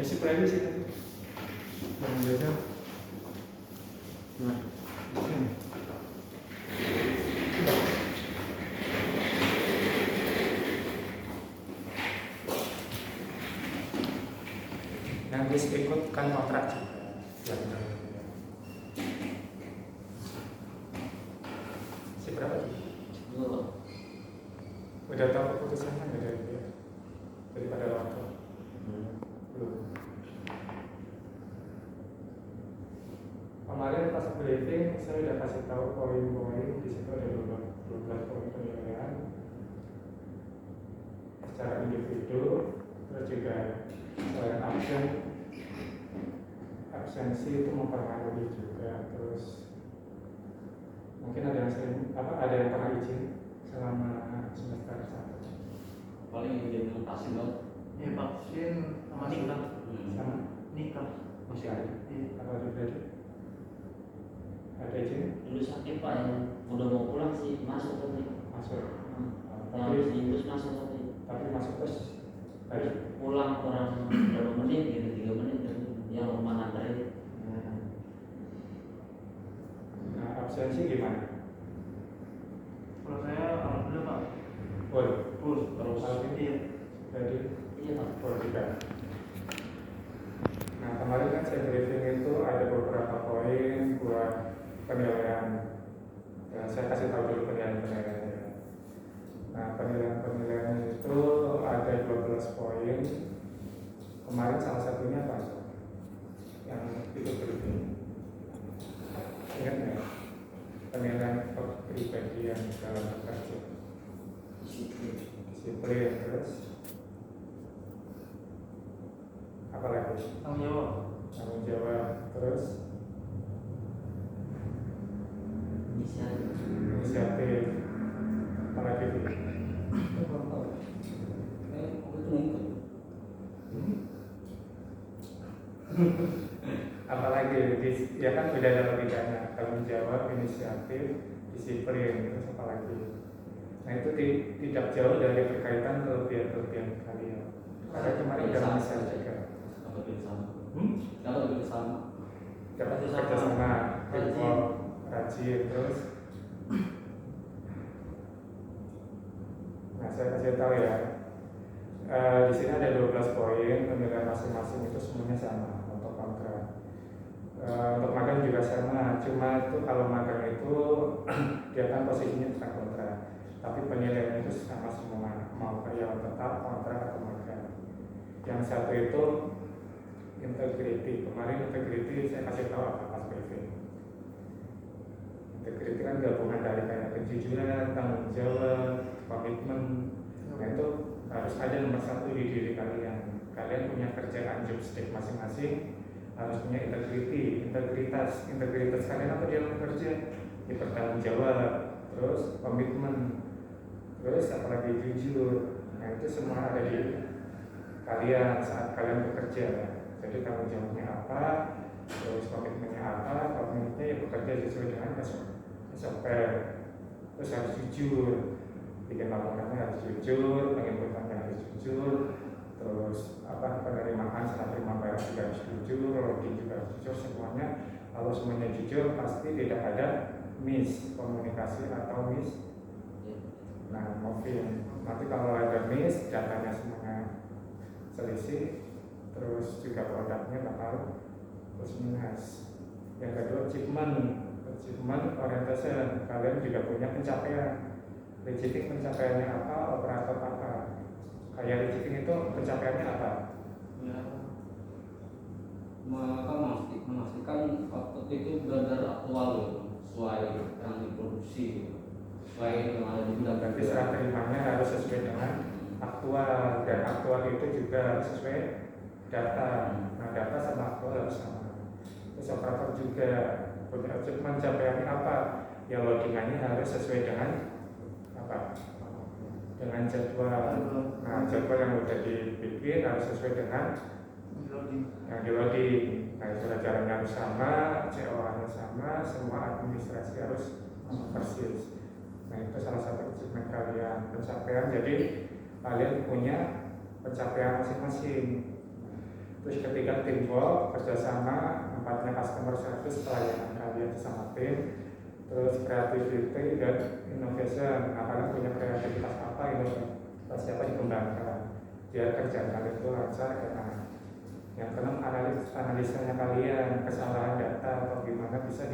isi playlist itu yang biasa. Nah, ini. Yang bisa ikutkan kontrak juga. Si berapa sih? Udah tahu keputusannya nggak dari dia? Daripada waktu? Belum. Kemarin pas briefing saya udah kasih tahu poin-poin, di situ ada 12 poin penilaian secara individu, terus juga selain absensi itu mempengaruhi juga, terus mungkin ada yang sering ada yang pernah izin selama semester 1. Paling izin vaksin dong. Ya vaksin sama nikah. Sama Nikah. masih ada. Apa juga ada izin? Dulu sakit Pak yang udah mau pulang sih masuk tadi. Masuk. Yang diurus masuk tadi. Tapi masuk terus tadi pulang kurang berapa menit gitu, 3 menit yang rumah nganterin. Nah, absensi gimana? Kalau saya alhamdulillah Pak. Full. Terus Iya. Jadi Iya Pak. full juga. Nah, kemarin kan saya briefing itu ada beberapa poin buat penilaian. Ya, saya kasih tahu dulu penilaian-penilaiannya. Nah, penilaian-penilaian itu ada 12 poin. Kemarin salah satunya apa? Yang itu briefing. Ingat nggak? Penilaian kepribadian dalam bekerja. Disiplin, terus apa lagi? Tanggung jawab, terus inisiatif, apa lagi? Apalagi ya kan beda dalam bidangnya, tanggung jawab, inisiatif, disiplin, terus apa lagi? Nah itu tidak jauh dari berkaitan kelebihan kalian. Karena kemarin udah misal juga. Kalau bersama. Dapat kerjasama, teamwork, rajin, terus. Nah saya kasih tahu ya. Di sini ada 12 poin, penilaian masing-masing itu semuanya sama untuk kontrak. Untuk magang juga sama, cuma itu kalau magang itu dia kan posisinya bukan kontrak, tapi penilaian itu sama semua, mau karyawan tetap, kontrak atau magang. Yang satu itu integrity. Kemarin integrity saya kasih tahu apa pas briefing. Integrity kan gabungan dari kayak kejujuran, tanggung jawab, komitmen. Nah itu harus ada nomor satu di diri kalian. Kalian punya kerjaan job stick masing-masing, harus punya integritas kalian apa di dalam kerja? Ya bertanggung jawab, terus komitmen, terus apalagi jujur. Nah itu semua ada di kalian saat kalian bekerja. Jadi tanggung jawabnya apa, terus komitmennya apa? Komitmennya ya bekerja sesuai dengan SOP, terus harus jujur, bikin laporannya harus jujur, penginputannya harus jujur, terus penerimaan setelah terima bayar juga harus jujur, loading juga harus jujur, semuanya. Kalau semuanya jujur pasti tidak ada miskomunikasi atau moving. Nanti kalau ada datanya semuanya selisih, terus juga produknya bakal plus minus. Yang kedua achievement orientation. Kalian juga punya pencapaian. Reaching pencapaiannya apa, operator apa. Kayak reaching itu pencapaiannya apa? Ya, memastikan output itu benar-benar aktual gitu, sesuai yang diproduksi, sesuai yang ada di bidang. Berarti serah terimanya harus sesuai dengan aktual, dan aktual itu juga sesuai data. Nah data sama aktual harus sama. Terus operator juga punya achievement capaiannya apa? Ya loadingannya harus sesuai dengan apa? Dengan jadwal. Nah jadwal yang udah dibikin harus sesuai dengan yang di loading. Nah surat jalannya harus sama, COA-nya sama, semua administrasi harus persis. Nah itu salah satu achievement kalian, pencapaian. Jadi kalian punya pencapaian masing-masing. Terus ketiga teamwork, kerjasama. Empatnya customer service, pelayanan kalian sama tim. Terus creativity dan innovation. Nah, kalian punya kreativitas apa, inovasi apa dikembangkan biar kerjaan kalian itu lancar. Karena yang keenam analisanya kalian, kesalahan data atau gimana bisa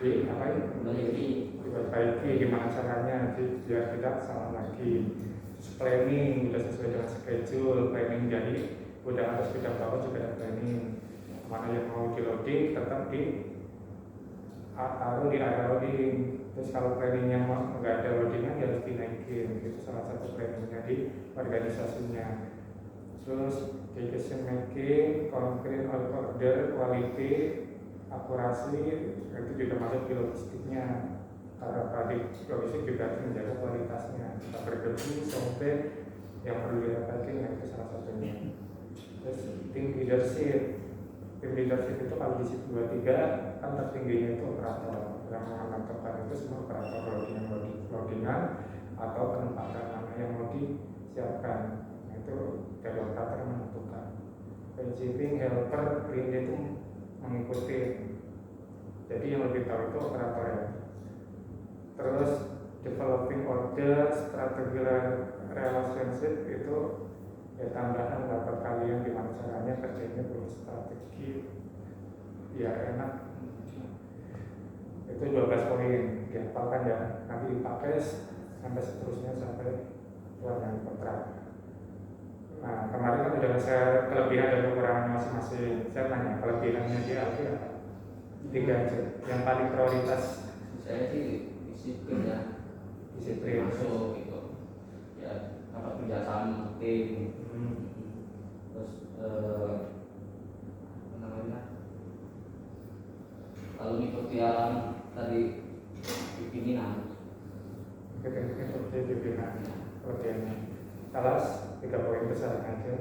diperbaiki, gimana caranya biar tidak salah lagi. Terus planning udah sesuai dengan schedule, planning jadi udah harus bidang bawah juga ada planning. Mana yang mau di loading tetap taruh di area loading. Terus kalau planningnya nggak ada loadingnya dia harus dinaikin. Itu salah satu planningnya di organisasinya. Terus decision making, concrete order, quality, akurasi, itu juga masuk di logistiknya. Karena tadi logistik juga harus menjaga kualitasnya. Kita berdebu sampai yang perlu didapatkan, itu salah satunya. Terus team leadership. Tim leadership itu kalau di situ 2-3 kan tertingginya itu operator. Yang menentukan itu semua operator loadingan atau penempatan mana yang mau disiapkan. Itu dari operator menentukan. Receiving, helper, clean itu mengikuti. Jadi yang lebih tahu itu operator ya. Terus developing order, strategi relationship itu ya tambahan dapat kalian gimana caranya kerjanya punya strategi ya enak. Itu 12 poin dihafalkan ya, nanti dipakai sampai seterusnya sampai keluar dengan kontrak. Nah, kemarin kan udah saya kelebihan dan kekurangannya masing-masing. Saya tanya kelebihannya dia apa? 3 aja. Yang paling prioritas Saya sih disiplin ya. disiplin. Masuk gitu. Ya, apa kerjasama tim. Terus apa namanya? Kalau ngikuti yang tadi pimpinan. Itu pimpinan kelebihannya. Alas 3 poin besar aja.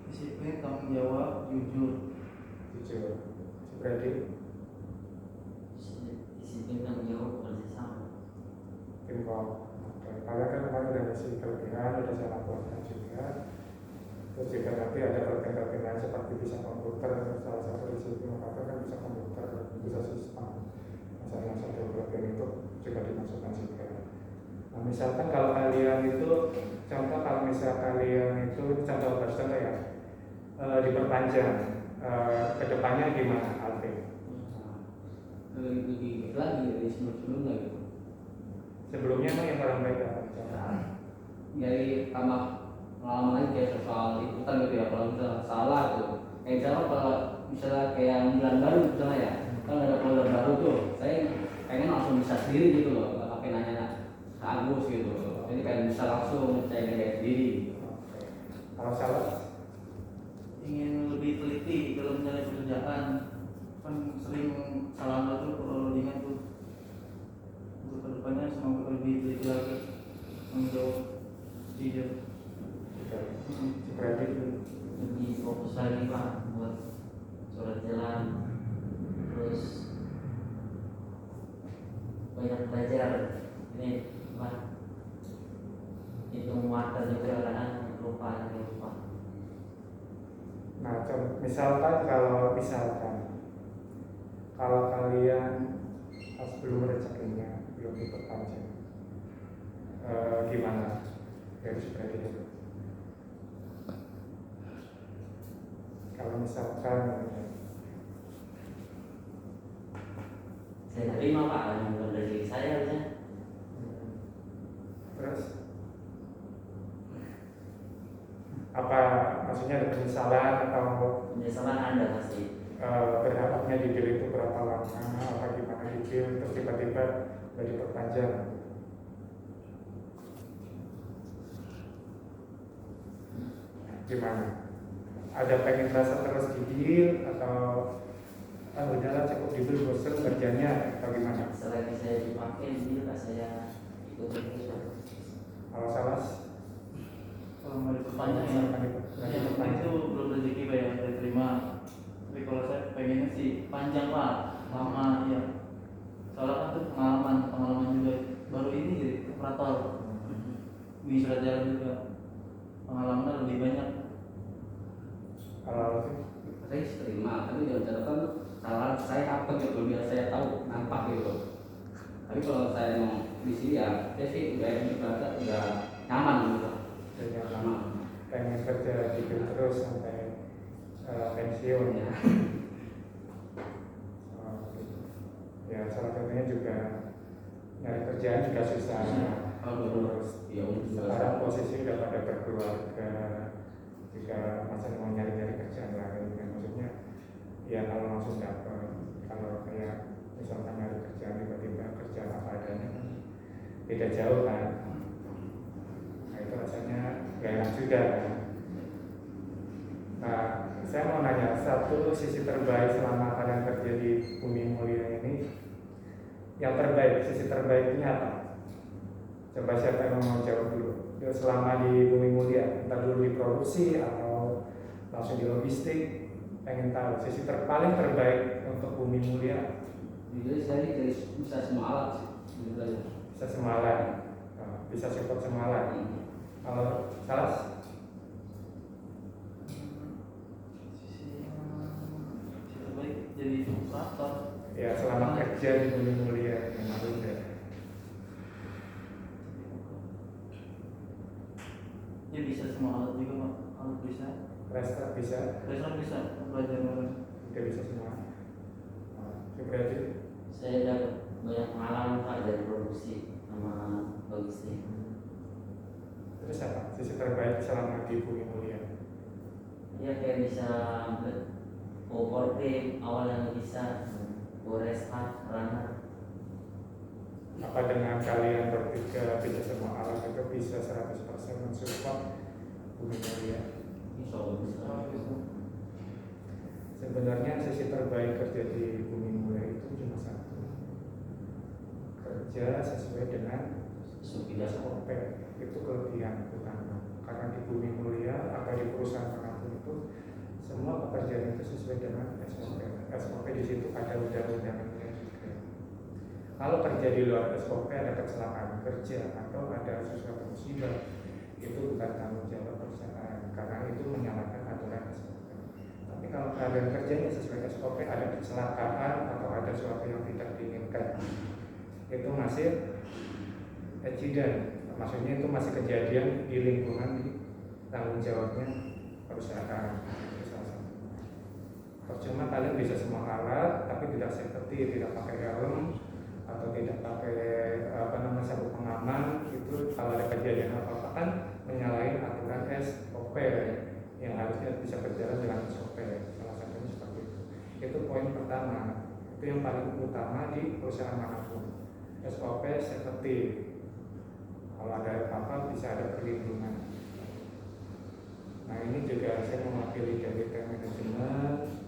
Disiplin, tanggung jawab, jujur. Jujur. Berarti Disiplin, tanggung jawab, kerjasama. teamwork. Kalian kan kemarin udah ngasih kelebihan, udah saya laporkan juga. Terus juga nanti ada kelebihan lain seperti bisa komputer. Salah satu di situ kan bisa komputer, bisa sistem. Salah satu kelebihan itu juga dimasukkan juga. Nah, misalkan kalau kalian itu contoh, kalau misal kalian itu contoh ya, diperpanjang, kedepannya gimana, Alvin? Lebih lagi dari sebelum-sebelumnya gitu. Sebelumnya emang yang paling baik apa? Jadi tambah pengalaman aja soal ikutan gitu ya. Kalau misalnya salah tuh, kayak misalnya kalau misalnya kayak bulan baru misalnya ya, kan ada bulan baru tuh, saya pengen langsung bisa sendiri gitu loh, nggak pakai nanya ke Agus gitu. Jadi kayak bisa langsung saya kayak sendiri. Kalau salah, Ingin lebih teliti dalam menjalani pekerjaan. Kan sering salah batu kalau loadingan tuh. Untuk kedepannya semoga lebih teliti lagi, menjauh jujur. berarti Lebih fokus lagi Pak buat surat jalan. Terus banyak belajar. Ini Pak, hitung water juga kadang lupa. nah, misalkan kalau kalian pas belum rezekinya belum diperpanjang, gimana dari seperti itu? Kalau misalkan Saya terima Pak, yang bukan dari saya harusnya. terus apa maksudnya ada penyesalan atau Penyesalan Anda pasti. berharapnya di deal itu berapa lama apa gimana di deal terus tiba-tiba nggak diperpanjang, gimana? Ada pengen rasa terus di deal atau udahlah cukup di deal bosan kerjanya atau gimana? Selagi saya dipakai, dia saya ikutin terus. Kalau salah Kalau mau diperpanjang ya, yang penting itu belum rezeki Pak ya, saya terima. Tapi kalau saya pengennya sih panjang Pak, lama ya. Soalnya kan tuh pengalaman juga. Baru ini jadi operator. Ini surat jalan juga. Pengalamannya lebih banyak. biar saya tahu nampak gitu. Tapi kalau saya mau di sini ya, saya sih udah nyaman gitu. Dan yang Sama. pengen kerja gitu terus sampai pensiun Ya. Gitu. Ya salah satunya juga nyari kerjaan juga susah. Terus Ya sekarang posisi udah pada berkeluarga, juga masih mau nyari-nyari kerjaan lain. Ya, maksudnya ya kalau langsung dapat, kalau kayak misalkan nyari kerjaan tiba-tiba kerjaan apa adanya kan beda jauh kan. Nah itu rasanya gak enak juga kan. Nah saya mau nanya, satu sisi terbaik selama kalian kerja di Bumi Mulia ini, yang terbaik, sisi terbaiknya apa? Coba siapa yang mau jawab dulu? Ya, selama di Bumi Mulia, entah dulu di produksi atau langsung di logistik, pengen tahu sisi paling terbaik untuk Bumi Mulia. Jadi saya ini bisa semua alat sih. Gitu aja. Bisa semalan, bisa support semalan. Kalau salah, Sisi terbaik jadi operator. ya selama kerja di Bumi Mulia yang Marunda. Ya bisa semua alat juga Pak. Alat bisa. Restart bisa, Besok bisa belajar bareng. tidak bisa semua. Berarti Saya dapat banyak pengalaman Pak dari produksi sama logistik. terus apa? Sisi terbaik selama di Bumi Mulia. Ya kayak bisa forklift awalnya nggak bisa, restart runner. Apa dengan kalian bertiga bisa semua alat itu bisa 100% mensupport Bumi Mulia? Bisa. Sebenarnya sisi terbaik kerja di Bumi Mulia itu cuma satu, kerja sesuai dengan SOP. Itu kelebihan utama, karena di Bumi Mulia atau di perusahaan manapun itu semua pekerjaan itu sesuai dengan SOP. SOP di situ ada undang-undangnya juga. Kalau kerja di luar SOP, ada kecelakaan kerja atau ada sesuatu musibah, itu bukan tanggung jawab perusahaan, karena itu menyalahi aturan SOP. Tapi kalau kalian kerjanya sesuai SOP, ada kecelakaan atau ada sesuatu yang tidak diinginkan, itu masih accident. Maksudnya itu masih kejadian di lingkungan di tanggung jawabnya perusahaan. Percuma kalian bisa semua alat tapi tidak safety, tidak pakai helm atau tidak pakai sabuk pengaman, itu kalau ada kejadian apa-apa kan menyalahi aturan SOP yang harusnya bisa berjalan dengan SOP. Salah satunya seperti itu. Itu poin pertama. Itu yang paling utama di perusahaan manapun. SOP safety. Kalau ada apa-apa bisa ada perlindungan. Nah ini juga saya mewakili dari tim manajemen.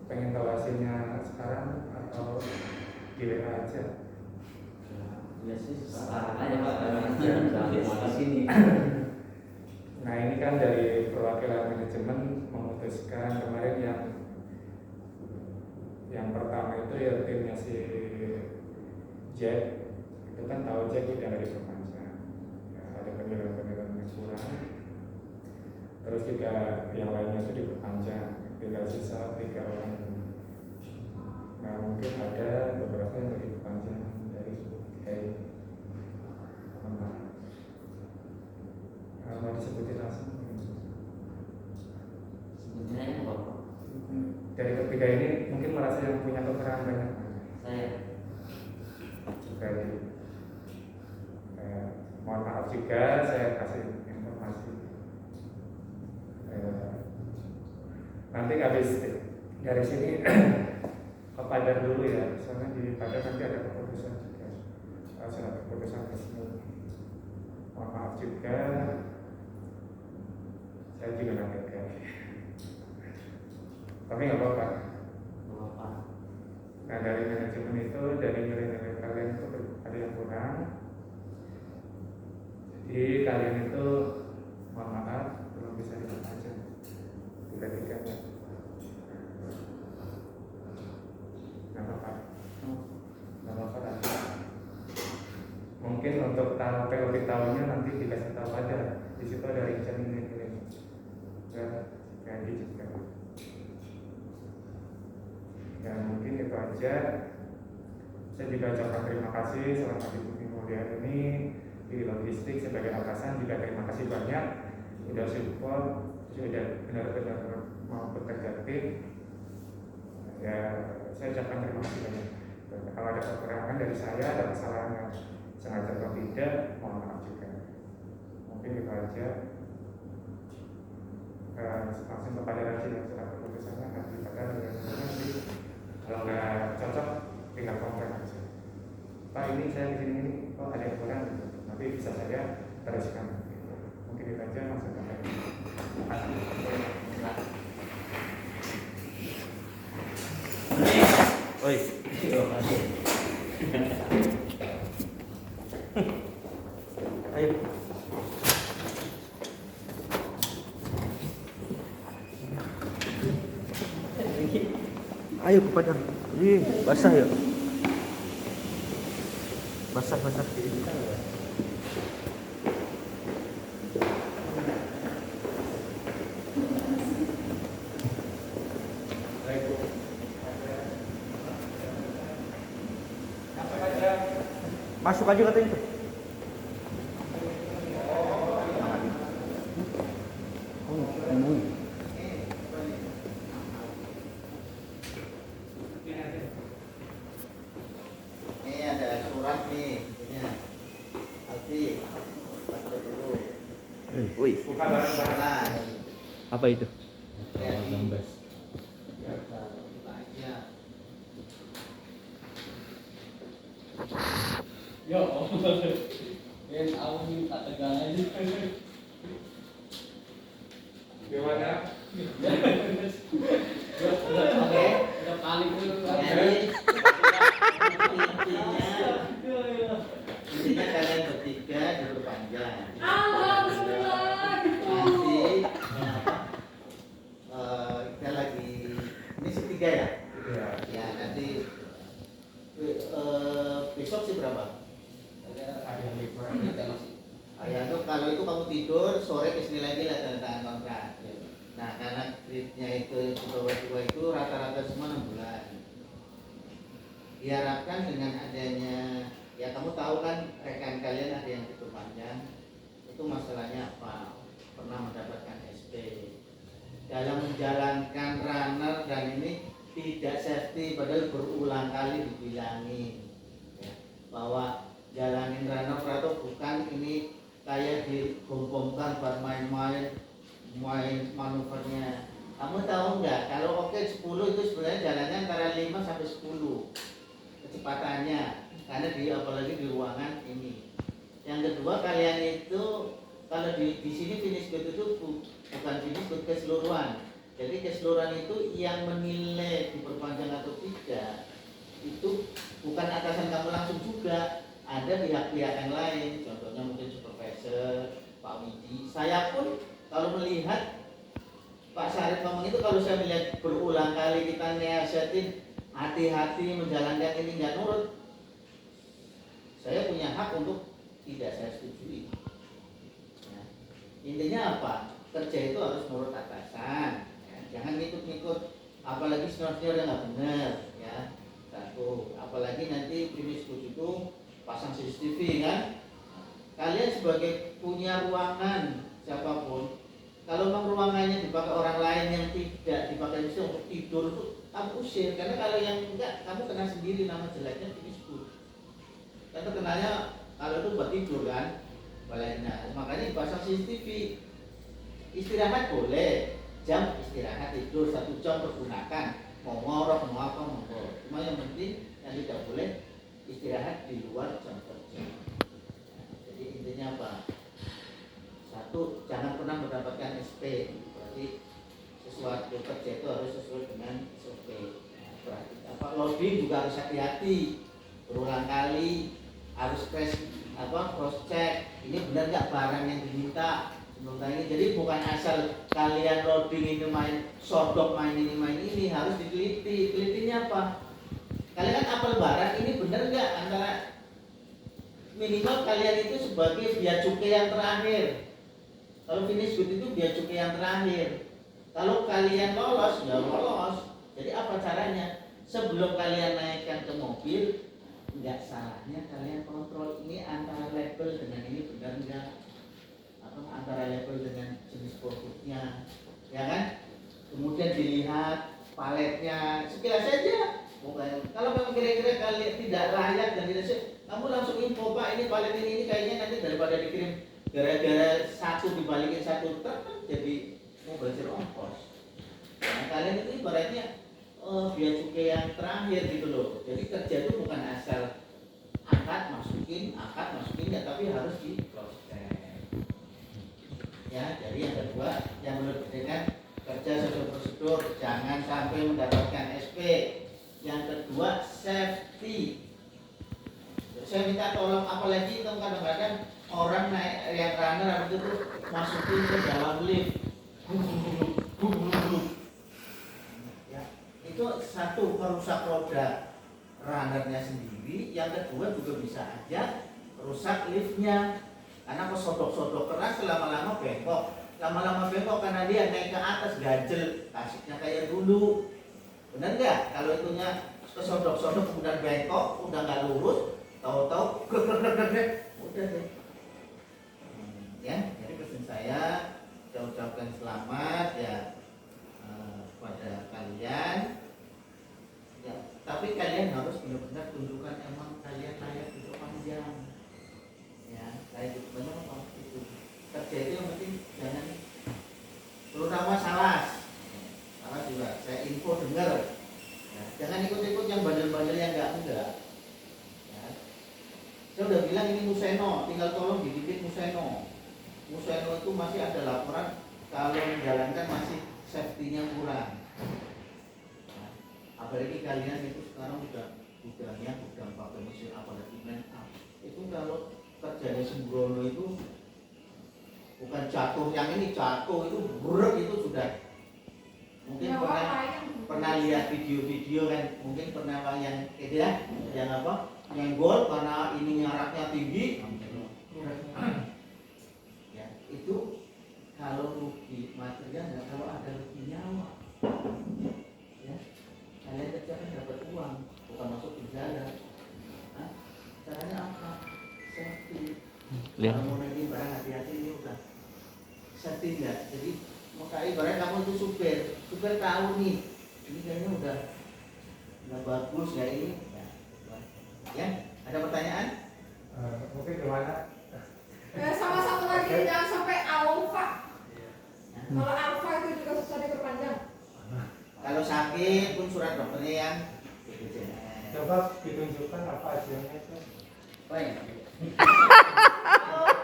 Pengen tahu hasilnya sekarang atau di WA aja? Ya sih sekarang aja Pak. Jangan di sini. Nah ini kan dari perwakilan manajemen memutuskan kemarin yang pertama itu ya timnya si Jack, itu kan tahu Jack udah nggak diperpanjang, ya, ada penilaian yang kurang. Terus juga yang lainnya itu diperpanjang, tinggal sisa 3 orang. Nah mungkin ada beberapa yang nggak diperpanjang dari kayak mau disebutin langsung. Sebetulnya ini Bapak. Dari ketiga ini mungkin merasa yang punya kekurangan banyak. Saya Juga mohon maaf juga saya kasih informasi. Nanti habis dari sini ke Padar dulu ya, soalnya di Padar nanti ada keputusan juga, surat keputusan resmi. Mohon maaf juga, saya juga nanti tapi nggak apa-apa. Bapak. Nah dari manajemen itu, dari nilai-nilai kalian itu ada yang kurang. Jadi kalian itu mohon maaf belum bisa diperpanjang tiga-tiganya. Nggak apa-apa. Nggak apa-apa. Mungkin untuk teori tahunnya nanti dikasih tahu aja. Di situ ada rincian ini. Jadi juga. Ya mungkin itu aja. aja. Saya juga ucapkan terima kasih selama di Bumi Mulia ini di logistik sebagai atasan juga terima kasih banyak sudah support, sudah benar-benar mau bekerja tim. Ya, saya ucapkan terima kasih banyak. Kalau ada kekurangan dari saya, ada kesalahan yang sengaja atau tidak, mohon maaf juga. Mungkin itu aja. Langsung kepada Raji yang sudah keputusannya akan diberikan nanti. Kalau nggak cocok, tinggal komplain aja. Pak, ini saya di sini ini, kok ada yang kurang gitu. Nanti bisa saya teruskan. Mungkin itu aja, langsung ke Raji. Terima kasih. Oi. Ayo. Ayo kepada. Ih, basah ya. Basah. Masuk aja katanya tuh. Ini ada surat nih, ini. Nanti baca dulu. Wih, Bukan barang-barang. Nah, apa itu? Yo, yang aku minta tegang aja. Gimana? Udah paling dulu. Intinya kalian bertiga duduk panjang. Alhamdulillah. Nanti kita lagi ini setiga ya. Iya. Ya nanti besok sih berapa? Ada yang libur. Ya tuh kalau itu kamu tidur sore kesini lagi lah tanda tangan kontrak. Nah karena kreditnya itu di bawah 2 itu rata-rata semua 6 bulan. Diharapkan dengan adanya ya kamu tahu kan rekan kalian ada yang libur panjang itu masalahnya apa? Pernah mendapatkan SP dalam menjalankan runner dan ini tidak safety padahal berulang kali dibilangin ya, bahwa jalanin runner atau bukan ini kayak digombongkan buat main manuvernya. Kamu tahu nggak kalau oke 10 itu sebenarnya jalannya antara 5 sampai 10 kecepatannya karena apalagi di ruangan ini. Yang kedua kalian itu kalau di sini finish good itu bukan finish good keseluruhan. Jadi keseluruhan itu yang menilai diperpanjang atau tidak itu bukan atasan kamu langsung juga, ada pihak-pihak yang lain, contohnya mungkin supervisor, Pak Widi. Saya pun kalau melihat Pak Syarif ngomong itu, kalau saya melihat berulang kali kita nasihatin hati-hati menjalankan ini nggak nurut, saya punya hak untuk tidak saya setujui. Ya. Intinya apa? Kerja itu harus nurut atasan. Jangan ngikut-ngikut, apalagi senior yang nggak benar, ya. Satu, apalagi nanti finish good itu pasang CCTV kan. Kalian sebagai punya ruangan siapapun, kalau memang ruangannya dipakai orang lain yang tidak dipakai bisa untuk tidur itu kamu usir, karena kalau yang enggak kamu kena sendiri nama jeleknya finish good. Kan terkenalnya kalau itu buat tidur kan, balainya. Makanya dipasang CCTV. Istirahat boleh. Jam istirahat tidur 1 jam pergunakan, mau ngorok mau apa monggo. Cuma yang penting yang tidak boleh istirahat di luar jam kerja. Jadi intinya apa? Satu, jangan pernah mendapatkan SP. Berarti sesuatu kerja itu harus sesuai dengan SOP. Berarti apa? Loading juga harus hati-hati. Berulang kali harus cross check. Ini benar nggak barang yang diminta? Ini. Jadi bukan asal kalian loading ini main sodok main ini harus diteliti. Telitinya apa? Kalian kan apel barang ini benar nggak antara minimal kalian itu sebagai biaya cukai yang terakhir. Kalau finish good itu biaya cukai yang terakhir. Kalau kalian lolos ya lolos. Jadi apa caranya? sebelum kalian naikkan ke mobil, nggak salahnya kalian kontrol ini antara label dengan ini benar nggak, atau antara label dengan jenis produknya, ya kan? Kemudian dilihat paletnya sekilas saja. Bukan. Kalau memang kira-kira kalian tidak layak dan tidak sih, kamu langsung info, Pak, ini palet ini kayaknya nanti daripada dikirim gara-gara satu dibalikin satu truk kan jadi mau belajar ongkos. Nah, kalian itu ibaratnya biaya cukai yang terakhir gitu loh. Jadi kerja itu bukan asal angkat masukin ya, tapi harus di cross check. Ya, jadi yang kedua yang menurutkan kerja sesuai prosedur, jangan sampai mendapatkan SP. Yang kedua safety. Saya minta tolong, apalagi itu kadang-kadang orang naik yang runner itu masukin ke dalam lift. Ya, itu satu merusak roda runnernya sendiri, yang kedua juga bisa aja rusak liftnya karena kesodok-sodok keras lama-lama bengkok. Lama-lama bengkok karena dia naik ke atas ganjel, kasusnya kayak dulu. Benar nggak? Kalau itunya kesodok-sodok kemudian bengkok, udah nggak lurus, tahu-tahu udah deh. Ya, jadi pesan saya ucapkan selamat ya kepada kalian. Ya, tapi kalian harus benar-benar tunjukkan emang kalian layak hidup panjang. Ya, layak hidup panjang apa itu? Kerja itu yang penting jangan, terutama salah juga. Saya info dengar. Ya, jangan ikut-ikut yang bandel-bandel yang enggak. Ya. Saya udah bilang ini Museno, tinggal tolong didikit Museno. Museno itu masih ada laporan kalau menjalankan masih safety-nya kurang. Nah, apalagi kalian itu sekarang udah pakai mesin apalagi main up. Itu kalau kerjanya sembrono itu bukan jatuh, yang ini jatuh itu buruk itu sudah. Mungkin pernah lihat video-video kan, mungkin pernah yang gitu ya, yang apa, nyenggol karena ini nyaraknya tinggi. Ya, itu kalau rugi material nggak, kalau ada rugi nyawa. Ya, kalian kerja kan dapat uang, bukan masuk penjara. Nah, caranya apa? Safety. Kalau mau naik barang hati-hati, ini udah safety enggak? Jadi maka ibaratnya kamu itu supir tahu nih, ini kayaknya udah nggak bagus ya ini. Ya, ada pertanyaan? Mungkin gimana? Sama satu lagi, jangan sampai alfa. Kalau alfa itu juga susah diperpanjang. Kalau sakit pun surat dokternya yang Coba ditunjukkan apa hasilnya itu. Baik.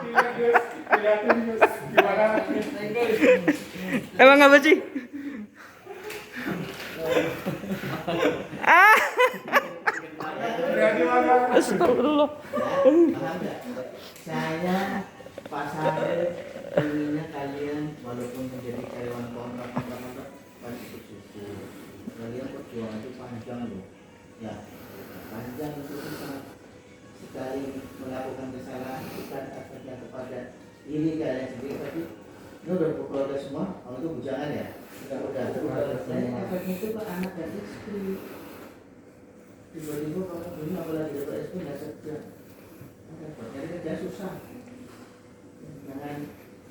Dilihatin Gus, gimana? Emang apa sih? Astagfirullah. Saya pasar inginnya kalian walaupun menjadi karyawan kontrak pasti bersyukur. Kalian perjuangan itu panjang loh. Ya, panjang itu sangat sekali melakukan kesalahan bukan efeknya kepada diri kalian sendiri, tapi ini udah keluarga semua. Kalau itu bujangan ya, udah. Dan efeknya itu ke anak dan istri. Tiba-tiba kalau dulu apalagi dapat istri nggak kerja, nyari kerja susah.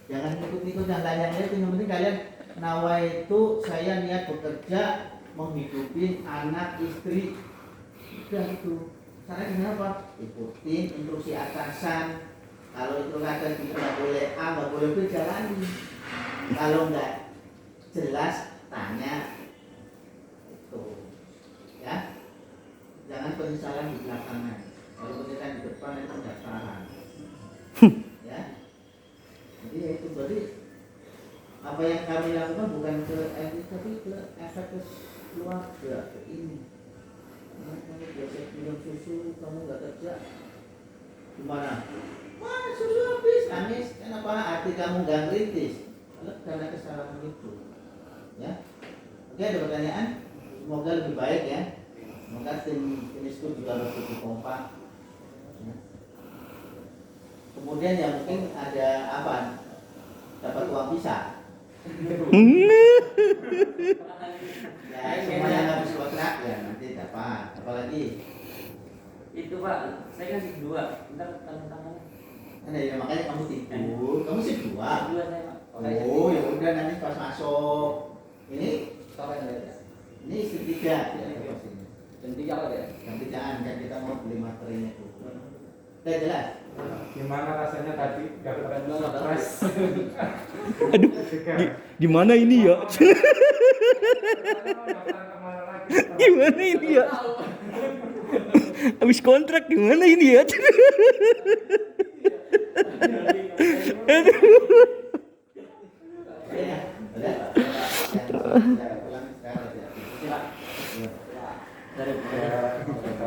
Jangan ikut-ikut yang lainnya itu. Yang penting kalian nawa itu saya niat bekerja menghidupi anak istri. Udah itu. Caranya gimana Pak? Ikutin instruksi atasan. Kalau itu kata kita nggak boleh A, nggak boleh B, jalani. Kalau nggak jelas tanya. Itu, ya. Jangan penyesalan di belakangan. Kalau penyesalan di depan itu nggak salah. Ya. Jadi itu berarti apa yang kami lakukan bukan ke etik tapi ke efek ke keluarga, ke ini. Kamu biasa minum susu, kamu nggak kerja, gimana? Wah, susu habis, nangis. Kenapa? Arti kamu nggak kritis. Karena kesalahan itu. Ya. Oke, ada pertanyaan? Semoga lebih baik ya. Semoga tim itu juga lebih kompak. Ya. Kemudian ya mungkin ada apa? Dapat uang pisah. Ya, semua yang habis kontrak ya nanti dapat. Apalagi Itu Pak, saya kasih 2. Ntar tangan-tangan. ada ya, makanya kamu tidur. Kamu sih 2. 2 saya Pak. Oh, ya udah nanti pas masuk. Ini Sampai ada. ini istri 3 ya. Jam 3 apa ya? Yang kerjaan kan kita mau beli materinya tuh. Udah jelas. Gimana rasanya tadi dapat Belum ada. surprise? Aduh, gimana ini ya? Gimana ini ya? Habis kontrak gimana ini ya? Aduh. Ya, udah. Ya, pulang sekarang ya. Oke Pak. Dari Ya,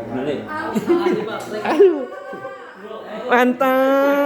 Boleh. Ah, Makasih Pak. Aduh. Mantap.